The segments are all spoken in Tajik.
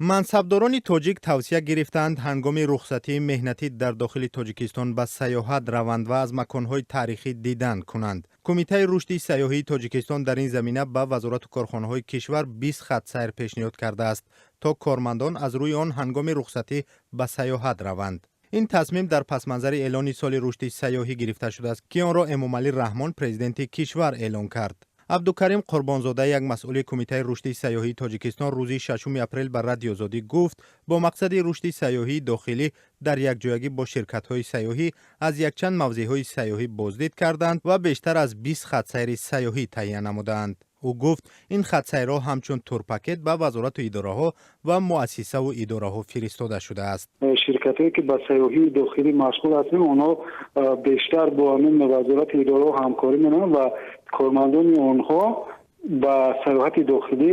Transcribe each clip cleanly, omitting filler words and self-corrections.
мансабдорони тоҷик тавсия гирифтанд ҳангоми рухсатии меҳнатӣ дар дохили тоҷикистон ба сайёҳат раванд ва аз маконҳои таърихӣ дидан кунанд. кумитаи рушди сайёҳии тоҷикистон дар ин замина ба вазорату корхонаҳои кишвар 20 хат сайр пешниҳод кардааст то кормандон аз рӯи он ҳангоми рухсатӣ ба сайёҳат раванд. ин тасмим дар пасманзари эълони соли рушди сайёҳӣ гирифта шудааст ки онро эмомалӣ раҳмон президенти кишвар эълон кард. абдукарим қурбонзода, як масъули кумитаи рушди сайёҳии тоҷикистон, рӯзи 6 апрел ба радио Озодӣ гуфт бо мақсади рушди сайёҳии дохилӣ дар якҷоягӣ бо ширкатҳои сайёҳӣ аз якчанд мавзеъҳои сайёҳӣ боздид карданд ва бештар аз 20 хатсайри сайёҳӣ таҳия намуданд. ӯ гуфт ин хатсайрҳо ҳамчун турпакет ба вазорату идораҳо ва муассисаву идораҳо фиристода шудааст. ширкатҳое ки ба сайёҳии дохилӣ машғул ҳастанд, онҳо бештар бо ҳамин вазорати идораҳо ҳамкорӣ менамоянд ва кормандони онҳо ба сайёҳати дохилӣ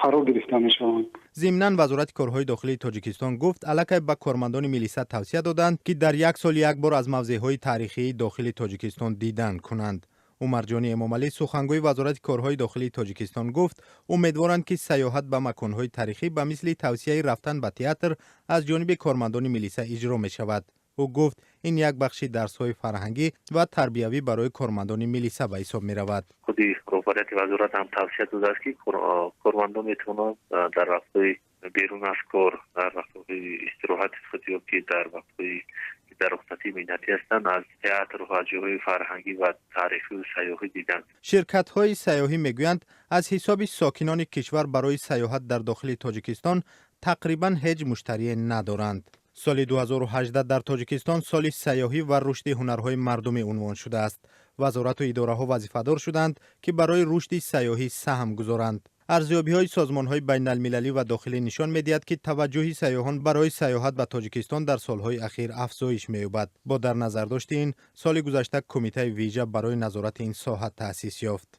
фаро гирифта мешаванд. зимнан вазорати корҳои дохилии тоҷикистон гуфт аллакай ба кормандони милиса тавсия доданд ки дар як сол як бор аз мавзеъҳои таърихии дохили тоҷикистон дидан кунанд. умарҷони эмомалӣ, сухангӯи вазорати корҳои дохилии тоҷикистон гуфт умедворанд ки сайёҳат ба маконҳои таърихӣ ба мисли тавсияи рафтан ба театр аз ҷониби кормандони милиса иҷро мешавад. ӯ гуфт ин як бахши дарсҳои фарҳангӣ ва тарбиявӣ барои кормандони милиса ба ҳисоб меравад. худи роҳбарияти вазорат ҳам тавсия додааст ки кормандон метавонанд дар вақтҳои берун аз кор, дар вақтҳои истироҳати худ ёки дар вақтҳои дар рухсати меҳнатӣ ҳастанд, аз театр ва ҷойҳои фарҳангӣ ва таърихию сайёҳӣ диданд. ширкатҳои сайёҳӣ мегӯянд аз ҳисоби сокинони кишвар барои сайёҳат дар дохили тоҷикистон тақрибан ҳеҷ муштарие надоранд. соли 2018 дар тоҷикистон соли сайёҳӣ ва рушди ҳунарҳои мардумӣ унвон шудааст. вазорату идораҳо вазифадор шуданд ки барои рушди сайёҳӣ саҳм гузоранд. арзёбиҳои созмонҳои байналмилалӣ ва дохилӣ нишон медиҳад ки таваҷҷӯҳи сайёҳон барои сайёҳат ба тоҷикистон дар солҳои ахир афзоиш меёбад. бо дар назардошти ин, соли гузашта кумитаи виҷа барои назорати ин соҳа таъсис ёфт.